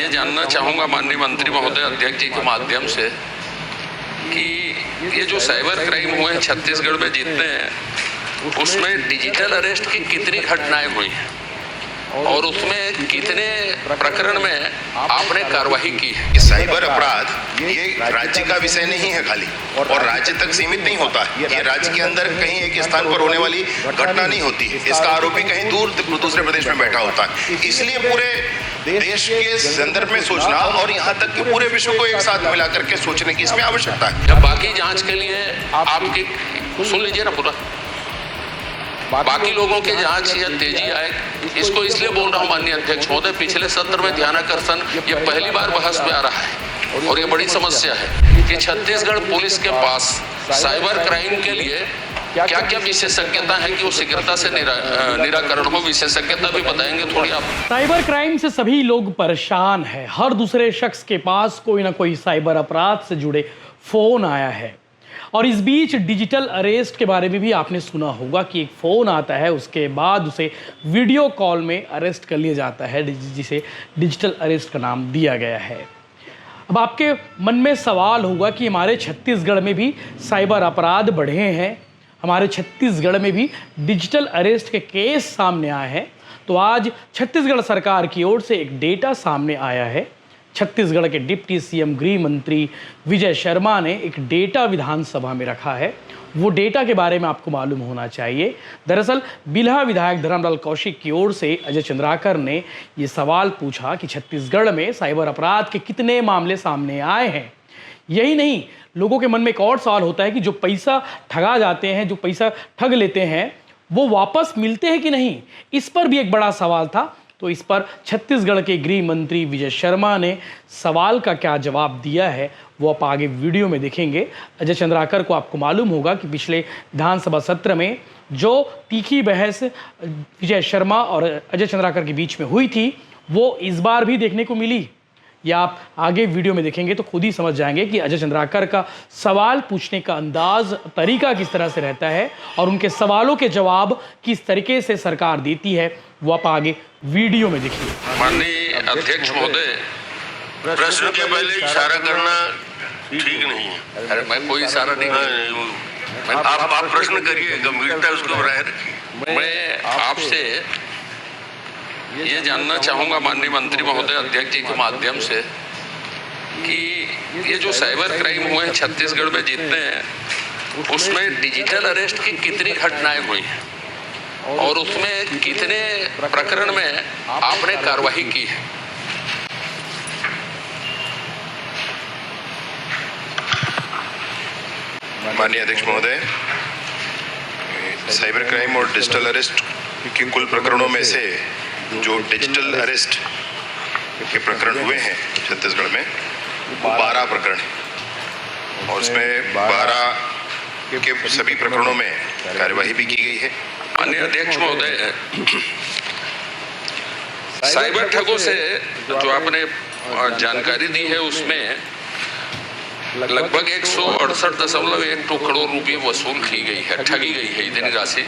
ये जानना चाहूँगा माननीय मंत्री महोदय अध्यक्ष जी के माध्यम से कि ये जो साइबर क्राइम हुए हैं छत्तीसगढ़ में जितने हैं उसमें डिजिटल अरेस्ट की कितनी घटनाएं हुई हैं और उसमें कितने प्रकरण में आपने कार्रवाई की है? साइबर अपराध ये राज्य का विषय नहीं है खाली और राज्य तक सीमित नहीं होता है। ये राज्य के अंदर कहीं एक स्थान पर होने वाली घटना नहीं होती है। इसका आरोपी कहीं दूर दूसरे प्रदेश में बैठा होता है। इसलिए पूरे देश के संदर्भ में सोचना और यहाँ तक कि पूरे विश्व को एक साथ मिला करके सोचने की इसमें आवश्यकता है। जब बाकी जांच के लिए आपकी सुन लीजिए ना पूरा, बाकी लोगों के जांच या तेजी आए, इसको इसलिए बोल रहा हूँ माननीय अध्यक्ष महोदय, पिछले सत्र में ध्यानाकर्षण ये पहली बार बहस में आ रहा है और ये बड़ी समस्या है कि छत्तीसगढ़ पुलिस के पास साइबर क्राइम के लिए क्या क्या विशेषज्ञता है कि वो शीघ्रता से निराकरण हो। विशेषज्ञता भी बताएंगे थोड़ी आप। साइबर क्राइम से सभी लोग परेशान हैं। हर दूसरे शख्स के पास कोई ना कोई साइबर अपराध से जुड़े फोन आया है और इस बीच डिजिटल अरेस्ट के बारे में भी आपने सुना होगा कि एक फ़ोन आता है, उसके बाद उसे वीडियो कॉल में अरेस्ट कर लिया जाता है, जिसे डिजिटल अरेस्ट का नाम दिया गया है। अब आपके मन में सवाल होगा कि हमारे छत्तीसगढ़ में भी साइबर अपराध बढ़े हैं, हमारे छत्तीसगढ़ में भी डिजिटल अरेस्ट के केस सामने आए हैं। तो आज छत्तीसगढ़ सरकार की ओर से एक डेटा सामने आया है। छत्तीसगढ़ के डिप्टी सीएम गृह मंत्री विजय शर्मा ने एक डेटा विधानसभा में रखा है। वो डेटा के बारे में आपको मालूम होना चाहिए। दरअसल बिल्हा विधायक धर्मलाल कौशिक की ओर से अजय चंद्राकर ने ये सवाल पूछा कि छत्तीसगढ़ में साइबर अपराध के कितने मामले सामने आए हैं। यही नहीं, लोगों के मन में एक और सवाल होता है कि जो पैसा ठगा जाते हैं, जो पैसा ठग लेते हैं, वो वापस मिलते हैं कि नहीं। इस पर भी एक बड़ा सवाल था। तो इस पर छत्तीसगढ़ के गृह मंत्री विजय शर्मा ने सवाल का क्या जवाब दिया है वो आप आगे वीडियो में देखेंगे। अजय चंद्राकर को आपको मालूम होगा कि पिछले विधानसभा सत्र में जो तीखी बहस विजय शर्मा और अजय चंद्राकर के बीच में हुई थी वो इस बार भी देखने को मिली। या आप आगे वीडियो में देखेंगे तो खुद ही समझ जाएंगे कि अजय चंद्राकर का सवाल पूछने का अंदाज, तरीका किस तरह से रहता है और उनके सवालों के जवाब किस तरीके से सरकार देती है, वो आप आगे वीडियो में देखिए। माननीय अध्यक्ष महोदय, प्रश्न के पहले इशारा करना ठीक नहीं है। अरे मैं कोई इशारा नहीं कर, आप प्रश्न करिए, गंभीरता उसको बनाए रखिए। मैं आपसे ये जानना चाहूँगा माननीय मंत्री महोदय अध्यक्ष जी के माध्यम से कि ये जो साइबर क्राइम हुए हैं छत्तीसगढ़ में जितने हैं उसमें डिजिटल अरेस्ट की कितनी घटनाएं हुई हैं और उसमें कितने प्रकरण में आपने कार्रवाई की है? माननीय अध्यक्ष महोदय, साइबर क्राइम और डिजिटल अरेस्ट के कुल प्रकरणों में से जो डिजिटल अरेस्ट के प्रकरण हुए हैं छत्तीसगढ़ में वो 12 प्रकरण हैं और उसमें 12 के सभी प्रकरणों में कार्यवाही भी की गई है। माननीय अध्यक्ष महोदय, साइबर ठगों से जो आपने जानकारी दी है उसमें लगभग 168.12 करोड़ रुपये वसूल की गई है, ठगी गई है। इतनी राशि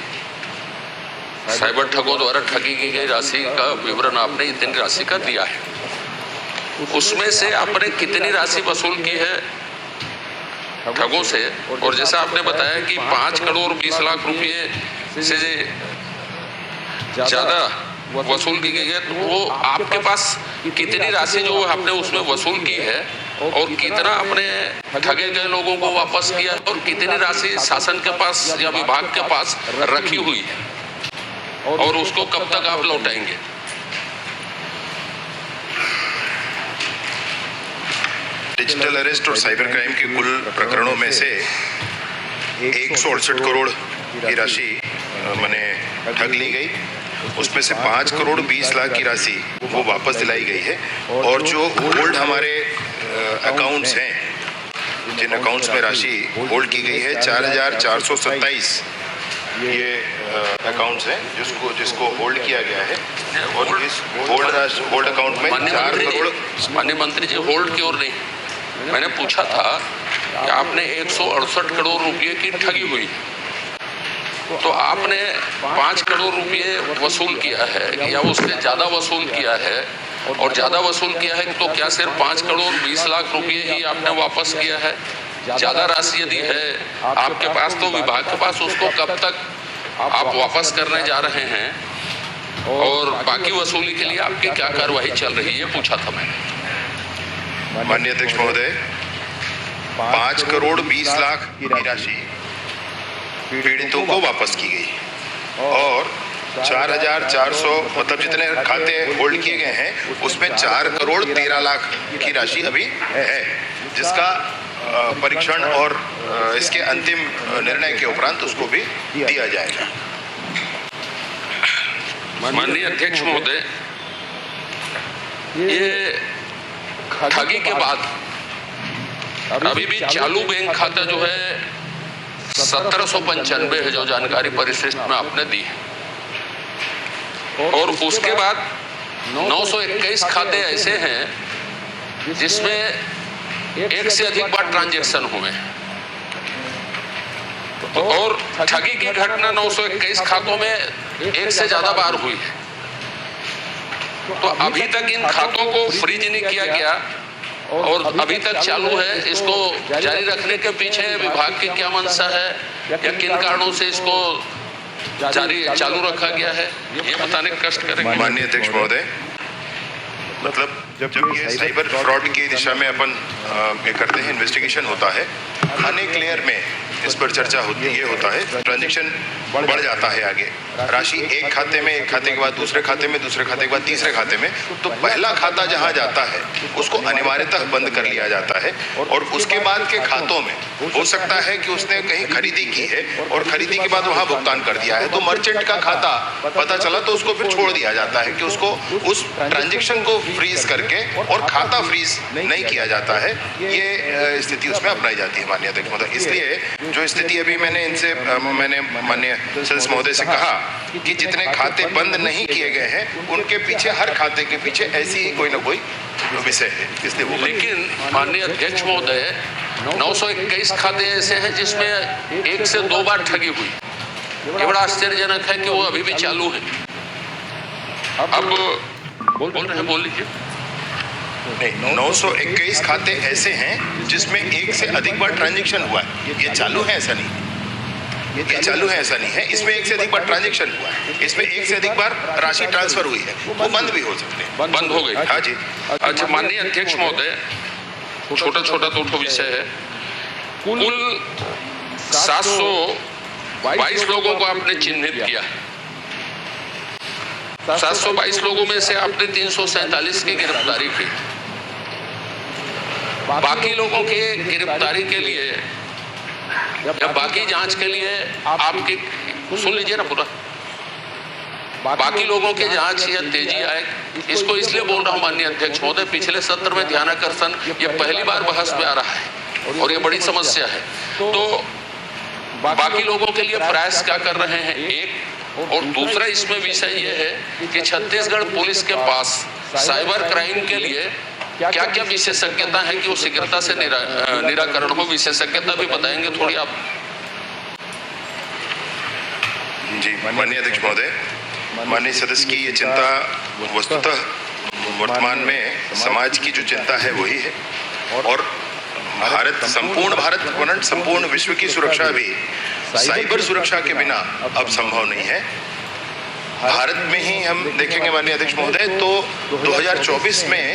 साइबर ठगों द्वारा ठगी की गई राशि का विवरण आपने इतनी राशि का दिया है। उसमें से आपने कितनी राशि वसूल की है ठगों से? और जैसा आपने बताया कि 5 करोड़ 20 लाख रुपये से ज़्यादा वसूल की गई है, तो वो आपके पास कितनी राशि जो आपने उसमें वसूल की है और कितना आपने ठगे गए लोगों को वापस किया और कितनी राशि शासन के पास या विभाग के पास रखी हुई है और उसको कब तक आप लौटाएंगे? डिजिटल अरेस्ट और साइबर क्राइम के कुल प्रकरणों में से 168 करोड़ की राशि मैंने ठग ली गई। उसमें से 5 करोड़ 20 लाख की राशि वो वापस दिलाई गई है और जो होल्ड हमारे अकाउंट्स हैं, जिन अकाउंट्स में राशि होल्ड की गई है 4,427 ये अकाउंट्स हैं जिसको होल्ड किया गया है और इस होल्ड अकाउंट में 4 करोड़। माननीय मंत्री जी, होल्ड की ओर नहीं, मैंने पूछा था कि आपने 168 करोड़ रुपये की ठगी हुई तो आपने 5 करोड़ रुपये वसूल किया है या उससे ज़्यादा वसूल किया है और ज्यादा वसूल किया है तो क्या सिर्फ 5 करोड़ 20 लाख रुपए ही आपने वापस किया है? ज्यादा राशि यदि है आपके पास तो विभाग के पास उसको कब तक आप वापस करने जा रहे हैं और बाकी वसूली के लिए आपकी क्या कार्रवाई चल रही है, पूछा था मैंने। माननीय अध्यक्ष महोदय, 5 करोड़ 20 लाख की राशि पीड़ितों को वापस की गई और 4,400 मतलब जितने खाते होल्ड किए गए हैं उसमें 4 करोड़ 13 लाख की राशि अभी है, जिसका परीक्षण और इसके अंतिम निर्णय के उपरांत उसको भी दिया जाएगा। माननीय अध्यक्ष महोदय, ये ठगी के बाद अभी भी चालू बैंक खाता जो है 1795 है, जो जानकारी परिशिष्ट में आपने दी है, और उसके बाद 921 खाते ऐसे हैं जिसमें एक से अधिक बार ट्रांजैक्शन हुए हैं, और ठगी की घटना 921 खातों में एक से ज्यादा बार हुई है। तो अभी तक इन खातों को फ्रीज नहीं किया गया और अभी तक चालू है। इसको जारी रखने के पीछे विभाग की क्या मंशा है या किन कारणों से इसको जारी चालू रखा गया है, ये बताने का कष्ट करेंगे। माननीय अध्यक्ष महोदय, मतलब जब ये साइबर फ्रॉड की दिशा में अपन ये करते हैं, इन्वेस्टिगेशन होता है, अनेक लेयर में इस पर चर्चा होती है, होता है, ट्रांजैक्शन बढ़ जाता है आगे, राशि एक खाते में, एक खाते के बाद दूसरे खाते में, दूसरे खाते के बाद तीसरे खाते में, तो पहला खाता जहां जाता है उसको अनिवार्यतः बंद कर लिया जाता है और उसके बाद के खातों में हो सकता है कि उसने कहीं खरीदी की है और खरीदी के बाद वहां भुगतान कर दिया है, तो मर्चेंट का खाता पता चला तो उसको फिर छोड़ दिया जाता है कि उसको उस ट्रांजैक्शन को फ्रीज करके और खाता फ्रीज नहीं किया जाता है। ये स्थिति उसमें अपनाई जाती है माननीय अध्यक्ष महोदय। इसलिए जो स्थिति अभी मैंने माननीय सदस्य महोदय से कहा कि जितने खाते बंद नहीं किए गए हैं उनके पीछे, हर खाते के पीछे ऐसी ही कोई ना कोई विषय है, इसलिए वो। लेकिन माननीय अध्यक्ष महोदय, 921 खाते ऐसे हैं जिसमें 1 से 2 बार ठगी हुई। ये बड़ा आश्चर्यजनक है कि वो अभी भी चालू है। अब बोल रहे हैं, बोल लीजिए। नहीं, 921 खाते ऐसे हैं जिसमें 1 से अधिक बार ट्रांजैक्शन हुआ है। ये चालू है ऐसा नहीं, ये चालू है ऐसा नहीं है, इसमें 1 से अधिक बार ट्रांजैक्शन हुआ है, इसमें 1 से अधिक बार राशि ट्रांसफर हुई है, वो बंद भी हो सकते हैं। बंद हो गई? हाँ जी। अच्छा माननीय अध्यक्ष महोदय, छोटा छोटा तो विषय है। कुल 722 लोगों को आपने चिन्हित किया। 722 लोगों में से आपने 347 की गिरफ्तारी की। बाकी लोगों के गिरफ्तारी के लिए या बाकी जांच के लिए आपकी, सुन लीजिए ना पूरा, बाकी लोगों के जांच या तेजी आए, इसको इसलिए बोल रहा हूं माननीय अध्यक्ष महोदय, पिछले सत्र में ध्यानाकर्षण ये पहली बार बहस में आ रहा है और ये बड़ी समस्या है। तो बाकी लोगों के लिए प्रयास क्या कर रहे हैं, एक, और दूसरा इसमें विषय ये है कि छत्तीसगढ़ पुलिस के पास साइबर क्राइम के लिए क्या क्या विशेषज्ञता है कि वो शीघ्रता से निराकरण हो, विशेषज्ञता भी बताएंगे थोड़ी आप। जी माननीय अध्यक्ष महोदय, माननीय सदस्य की ये चिंता वस्तुतः वर्तमान में समाज की जो चिंता है वही है, और संपूर्ण भारत वरन संपूर्ण विश्व की सुरक्षा भी साइबर सुरक्षा के बिना अब संभव नहीं है। भारत में ही हम देखेंगे माननीय अध्यक्ष महोदय तो 2024 में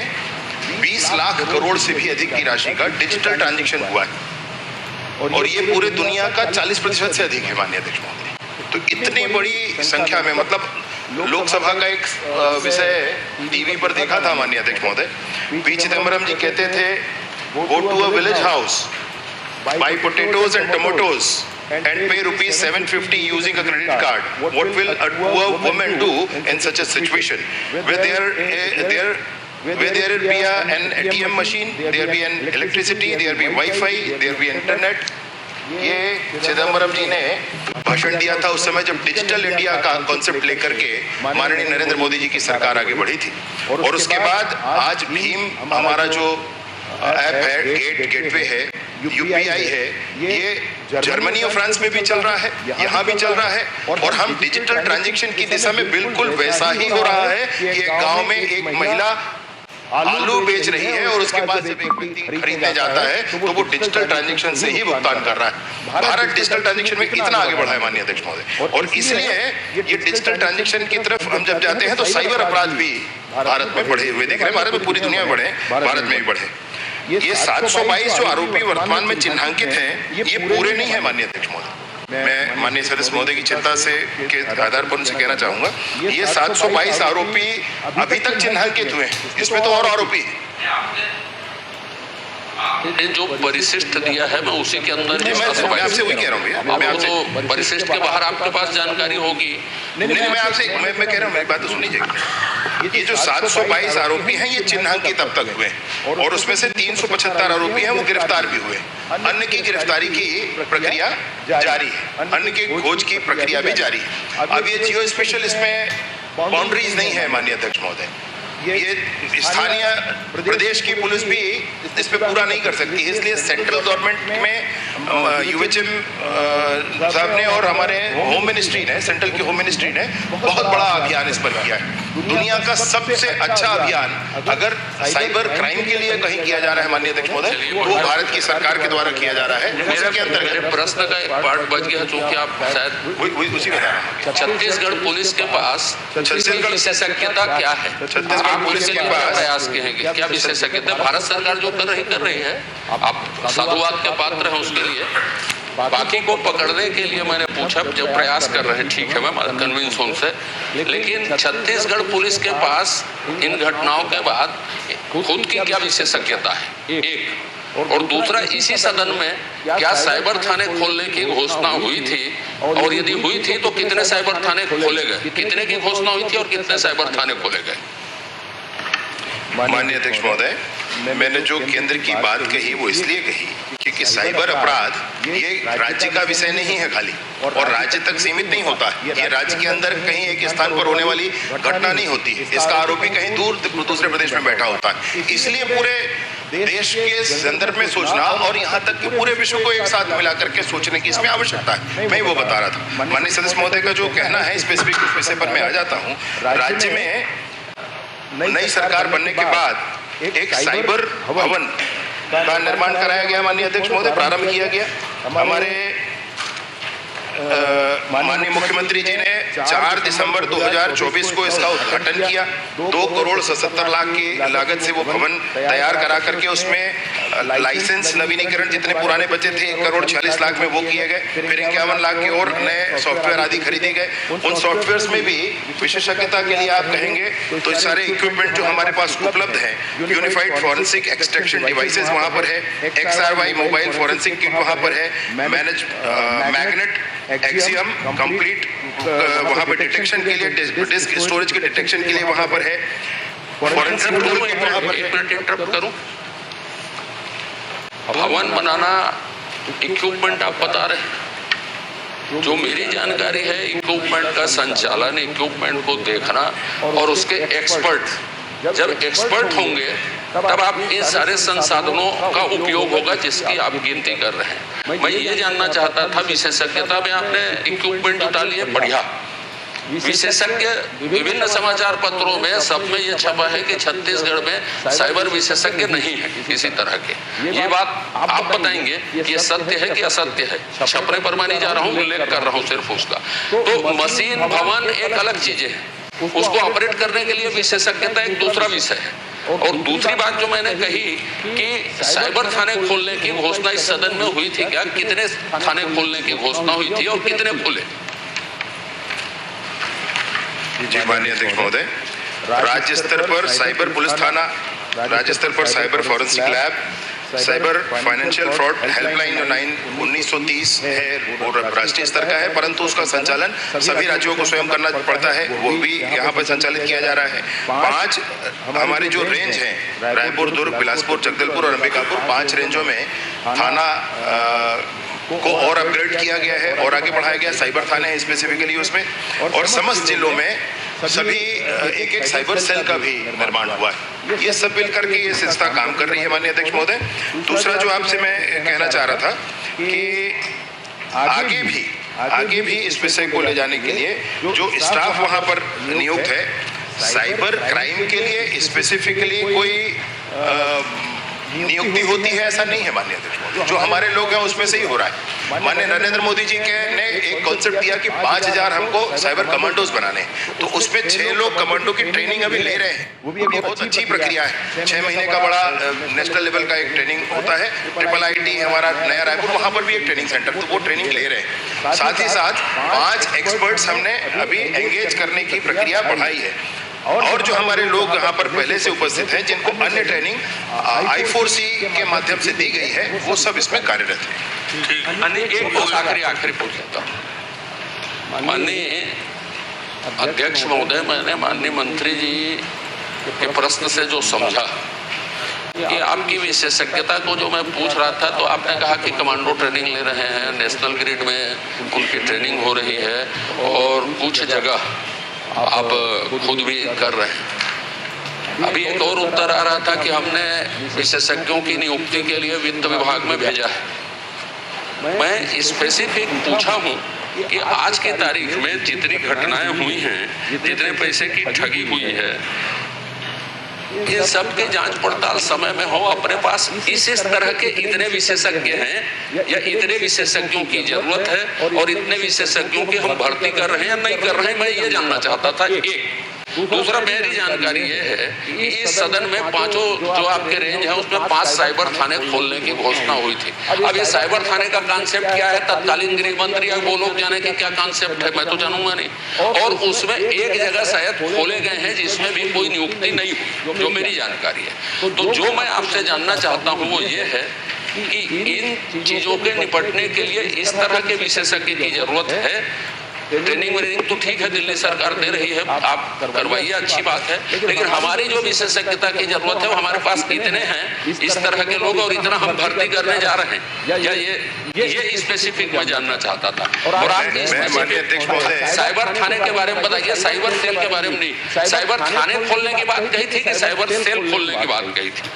20 लाख करोड़ से भी अधिक की राशि का डिजिटल ट्रांजैक्शन हुआ है और ये पूरे दुनिया का 40% से अधिक है माननीय अध्यक्ष महोदय। तो इतनी बड़ी संख्या में, मतलब लोकसभा का एक विषय टीवी पर देखा था माननीय अध्यक्ष महोदय, पी चिदम्बरम जी कहते थे, go to a village house, buy potatoes and tomatoes and pay rupees 750 using a credit card. What will a poor woman do in such a situation? Where there will be an ATM machine, there will be an electricity, there will be Wi-Fi, there will be internet. ये चिदम्बरम जी ने भाषण दिया था उस समय जब digital India का concept लेकर के माननीय नरेंद्र मोदी जी की सरकार आगे बढ़ी थी। और उसके बाद आज भीम हमारा जो ऐप है, गेटवे है, यूपीआई है, ये जर्मनी और फ्रांस में भी चल रहा है, यहाँ भी चल रहा है, और हम डिजिटल ट्रांजैक्शन की दिशा में बिल्कुल वैसा ही हो रहा है कि एक गांव में एक महिला आलू बेच रही है और उसके बाद जब एक व्यक्ति खरीदने जाता है तो वो डिजिटल ट्रांजैक्शन से ही भुगतान कर रहा है। भारत डिजिटल ट्रांजैक्शन में इतना आगे बढ़ा है माननीय अध्यक्ष महोदय, और इसलिए ये डिजिटल ट्रांजैक्शन की तरफ हम जब जाते हैं तो साइबर अपराध भी भारत में बढ़े हुए दिख रहे हैं। भारत में पूरी दुनिया में बढ़े, भारत में भी बढ़े। ये 722 जो आरोपी वर्तमान में चिन्हांकित हैं, ये पूरे नहीं है माननीय अध्यक्ष महोदय। मैं माननीय सदस्य महोदय की चिंता से के आधार पर उनसे कहना चाहूंगा, ये 722 आरोपी अभी तक चिन्हांकित हुए हैं, इसमें तो और आरोपी हैं। जो परिशिष्ट दिया है मैं उसी के अंदर मैं आपसे वही कह रहा हूँ भैया, मैं आपसे तो परिशिष्ट के बाहर आपके पास जानकारी होगी। नहीं, मैं आपसे मैं कह रहा हूँ, मेरी बात तो सुन लीजिए। ये जो 722 आरोपी हैं ये चिन्हांकित अब तक हुए, और उसमें से 375 आरोपी हैं वो गिरफ्तार भी हुए। अन्य की गिरफ्तारी की प्रक्रिया जारी है, अन्य की खोज की प्रक्रिया भी जारी है। अब ये जियो स्पेशल, इसमें बाउंड्रीज नहीं है माननीय अध्यक्ष महोदय। ये स्थानीय प्रदेश की पुलिस भी इस पे पूरा नहीं कर सकती, इसलिए सेंट्रल गवर्नमेंट में यूएचएम साहब ने और हमारे होम मिनिस्ट्री ने, सेंट्रल की होम मिनिस्ट्री ने बहुत बड़ा अभियान इस पर किया है। दुनिया का सबसे अच्छा अभियान अगर साइबर क्राइम के लिए कहीं किया जा रहा है माननीय अध्यक्ष महोदय, वो भारत की सरकार के द्वारा किया जा रहा है। उसके अंतर्गत प्रश्न का एक पार्ट बच गया, चूंकि आप शायद उसी में छत्तीसगढ़ पुलिस के पास विशेषज्ञता क्या है, छत्तीसगढ़ पुलिस के पास प्रयास के हैं कि क्या विशेषज्ञता भारत सरकार जो कर रही है, आप साधुवाद के पात्र हैं उसके लिए। बाकी को पकड़ने के लिए मैंने पूछा, जब प्रयास कर रहे हैं ठीक है, मैं कन्विंस हूं उनसे, लेकिन छत्तीसगढ़ पुलिस के पास इन घटनाओं के बाद खुद की क्या विशेषज्ञता है, एक। और दूसरा, इसी सदन में क्या साइबर थाने खोलने की घोषणा हुई थी, और यदि हुई थी तो कितने साइबर थाने खोले गए, कितने की घोषणा हुई थी और कितने साइबर थाने खोले गए? माननीय अध्यक्ष महोदय, मैंने जो केंद्र की बात कही वो इसलिए कही क्योंकि साइबर अपराध ये राज्य का विषय नहीं है खाली, और राज्य तक सीमित नहीं होता है। ये राज्य के अंदर कहीं एक स्थान पर होने वाली घटना नहीं होती, इसका आरोपी कहीं दूर दूसरे प्रदेश में बैठा होता है। इसलिए पूरे देश के संदर्भ में सोचना और यहाँ तक कि पूरे विश्व को एक साथ मिला करके सोचने की इसमें आवश्यकता है। मैं वो बता रहा था। माननीय सदस्य महोदय का जो कहना है स्पेसिफिक विषय पर मैं आ जाता हूँ। राज्य में नई सरकार बनने के बाद एक साइबर भवन का निर्माण कराया गया माननीय अध्यक्ष महोदय, प्रारंभ किया गया। हमारे माननीय मुख्यमंत्री जी ने 4 दिसंबर 2024 को इसका उद्घाटन किया। 2,77,00,000 की लागत से वो भवन तैयार करा करके उसमें लाइसेंस नवीनीकरण जितने पुराने बचे थे 1,46,00,000 में वो किए गए। फिर 51 लाख के और नए सॉफ्टवेयर आदि खरीदे गए। उन सॉफ्टवेयर में भी विशेषज्ञता के लिए आप कहेंगे तो सारे इक्विपमेंट जो हमारे पास उपलब्ध है, यूनिफाइड फॉरेंसिक एक्सट्रैक्शन डिवाइसेस वहाँ पर है, XRY मोबाइल फॉरेंसिक किट वहाँ पर है, मैग्नेट एक्सियम कंप्लीट वहाँ पर डिटेक्शन के लिए, डिस्क स्टोरेज के डिटेक्शन के लिए वहाँ पर है, फॉरेंसिक टूल किट वहाँ पर। एक मिनट इंटरप्ट करूं, भवन बनाना इक्विपमेंट आप बता रहे, जो मेरी जानकारी है इक्विपमेंट का संचालन, इक्विपमेंट को देखना और उसके एक्सपर्ट, जब एक्सपर्ट होंगे तब आप इन सारे संसाधनों का उपयोग होगा जिसकी आप गिनती कर रहे हैं। मैं ये जानना चाहता था, विशेषज्ञता में आपने इक्विपमेंट उठा लिए, बढ़िया। विशेषज्ञ विभिन्न समाचार पत्रों में सब में ये छपा है कि छत्तीसगढ़ में साइबर विशेषज्ञ नहीं है किसी तरह के। ये बात आप बताएंगे कि ये सत्य है कि असत्य है? छपने पर मैं नहीं जा रहा हूँ, उल्लेख कर रहा हूँ सिर्फ उसका। तो मशीन भवन एक अलग चीजें है, उसको ऑपरेट करने के लिए विशेषज्ञता एक दूसरा विषय है। और दूसरी बात जो मैंने कही कि साइबर थाने खोलने की घोषणा इस सदन में हुई थी क्या? कितने थाने खोलने की घोषणा हुई थी और कितने खोले? जी माननीय अध्यक्ष महोदय, राज्य स्तर पर साइबर पुलिस थाना, राज्य स्तर पर cyber forensic lab, cyber financial fraud helpline जो 1930 है वो राष्ट्रीय स्तर का है, परंतु उसका संचालन सभी राज्यों को स्वयं करना पड़ता है, वो भी यहाँ पर संचालित किया जा रहा है। 5 हमारे जो रेंज हैं, रायपुर, दुर्ग, बिलासपुर, जगदलपुर और अंबिकापुर, 5 रेंजों में थाना को और अपग्रेड किया गया है और आगे बढ़ाया गया। साइबर थाने है स्पेसिफिकली उसमें, और समस्त जिलों में सभी एक साइबर सेल का भी निर्माण हुआ है। ये सब मिलकर के ये संस्था काम कर रही है माननीय अध्यक्ष महोदय। दूसरा जो आपसे मैं कहना चाह रहा था कि आगे भी इस विषय को ले जाने के लिए जो स्टाफ वहाँ पर नियुक्त है, साइबर क्राइम के लिए स्पेसिफिकली कोई नियुक्ति होती है ऐसा नहीं है माननीय अध्यक्ष। जो हमारे लोग हैं उसमें से ही हो रहा है। माननीय नरेंद्र मोदी जी ने एक कॉन्सेप्ट दिया कि 5000 हमको साइबर कमांडोज बनाने हैं, तो उसमें 6 लोग कमांडो की ट्रेनिंग अभी ले रहे हैं। वो भी बहुत अच्छी प्रक्रिया है। 6 महीने का बड़ा नेशनल लेवल का एक ट्रेनिंग होता है। IIIT हमारा नया रायपुर, वहाँ पर भी एक ट्रेनिंग सेंटर, तो वो ट्रेनिंग ले रहे हैं। साथ ही साथ 5 एक्सपर्ट्स हमने अभी एंगेज करने की प्रक्रिया बढ़ाई है। और जो हमारे लोग यहाँ पर पहले से उपस्थित हैं, जिनको अन्य ट्रेनिंग I4C के माध्यम से दी गई है, वो सब इसमें कार्यरत है। ठीक, एक आखिरी पूछ लेता हूँ। माननीय अध्यक्ष महोदय, मैंने माननीय मंत्री जी के प्रश्न से जो समझा कि आपकी विशेषज्ञता को जो मैं पूछ रहा था, तो आपने कहा कि कमांडो ट्रेनिंग ले रहे हैं, नेशनल ग्रिड में उनकी ट्रेनिंग हो रही है और कुछ जगह आप खुद भी कर रहे हैं। अभी एक और उत्तर आ रहा था कि हमने विशेषज्ञों की नियुक्ति के लिए वित्त विभाग में भेजा है। मैं स्पेसिफिक पूछा हूं कि आज की तारीख में जितनी घटनाएं हुई हैं, जितने पैसे की ठगी हुई है, इन सब की जांच पड़ताल समय में हो। अपने पास इस तरह के इतने विशेषज्ञ हैं या इतने विशेषज्ञों की जरूरत है और इतने विशेषज्ञों की हम भर्ती कर रहे हैं या नहीं कर रहे हैं, मैं ये जानना चाहता था। एक दूसरा, मेरी जानकारी ये है कि इस सदन में 5 जो आपके रेंज है उसमें 5 साइबर थाने खोलने की घोषणा हुई थी। अब ये साइबर थाने का कॉन्सेप्ट क्या है, तत्कालीन गृह मंत्री या वो लोग जाने कि क्या कॉन्सेप्ट है, मैं तो जानूंगा नहीं। और उसमें एक जगह शायद खोले गए हैं जिसमें भी कोई नियुक्ति नहीं हुई, जो मेरी जानकारी है। तो जो मैं आपसे जानना चाहता हूँ वो ये है कि इन चीजों के निपटने के लिए इस तरह के विशेषज्ञ की जरूरत है। ट्रेनिंग तो ठीक है, दिल्ली सरकार दे रही है, आप करवाइए, अच्छी बात है। लेकिन हमारी जो विशेषज्ञता की जरूरत है वो हमारे पास इतने हैं, इस तरह के लोग, और इतना हम भर्ती करने जा रहे हैं, या ये स्पेसिफिक मैं जानना चाहता था। और आपकी साइबर थाने के बारे में बताइए, साइबर सेल के बारे में नहीं। साइबर थाने खोलने की बात कही थी कि साइबर सेल खोलने की बात कही थी?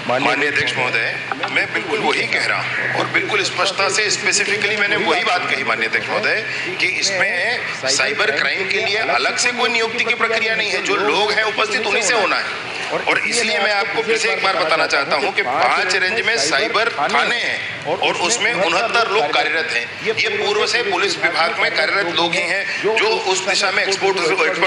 माननीय अध्यक्ष महोदय, मैं बिल्कुल वही कह रहा हूँ और बिल्कुल स्पष्टता से स्पेसिफिकली मैंने वही बात कही माननीय अध्यक्ष महोदय कि इसमें साइबर क्राइम के लिए अलग से कोई नियुक्ति की प्रक्रिया नहीं है। जो लोग हैं उपस्थित उन्हीं से होना है। और इसलिए मैं आपको फिर से एक बार बताना चाहता हूं कि 5 रेंज में साइबर थाने हैं और उसमें 69 लोग कार्यरत हैं। ये पूर्व से पुलिस विभाग में कार्यरत लोग ही हैं जो उस दिशा में एक्सपर्ट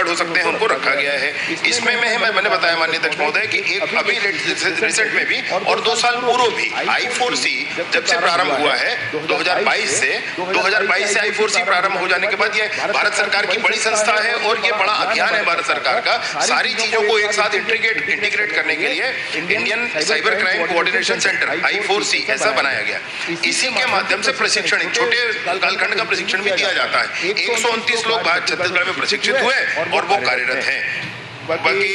हो सकते हैं, उनको रखा गया है। इसमें मैंने बताया माननीय अध्यक्ष महोदय कि एक अभी रिसेंट में भी और 2 साल पूर्व भी I4C जब से प्रारंभ हुआ है 2022 से I4C प्रारंभ हो जाने के बाद ये भारत सरकार की बड़ी संस्था है और ये बड़ा अभियान है भारत सरकार का। सारी चीजों को एक साथ इंटीग्रेट करने के लिए Indian cyber crime coordination centre I4C ऐसा बनाया गया। इसी के माध्यम से प्रशिक्षण, छोटे कालखंड का प्रशिक्षण भी दिया जाता है। 129 लोग छत्तीसगढ़ में प्रशिक्षित हुए और वो कार्यरत हैं। बाकी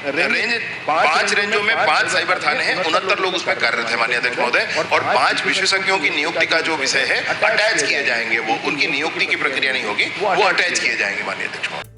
रेंज 5 रेंजों में 5 साइबर थाने हैं, 69 लोग उसमें कार्यरत है माननीय अध्यक्ष महोदय। और 5 विशेषज्ञों की नियुक्ति का जो विषय है अटैच किए जाएंगे, वो उनकी नियुक्ति की प्रक्रिया नहीं होगी, वो अटैच किए जाएंगे माननीय अध्यक्ष महोदय।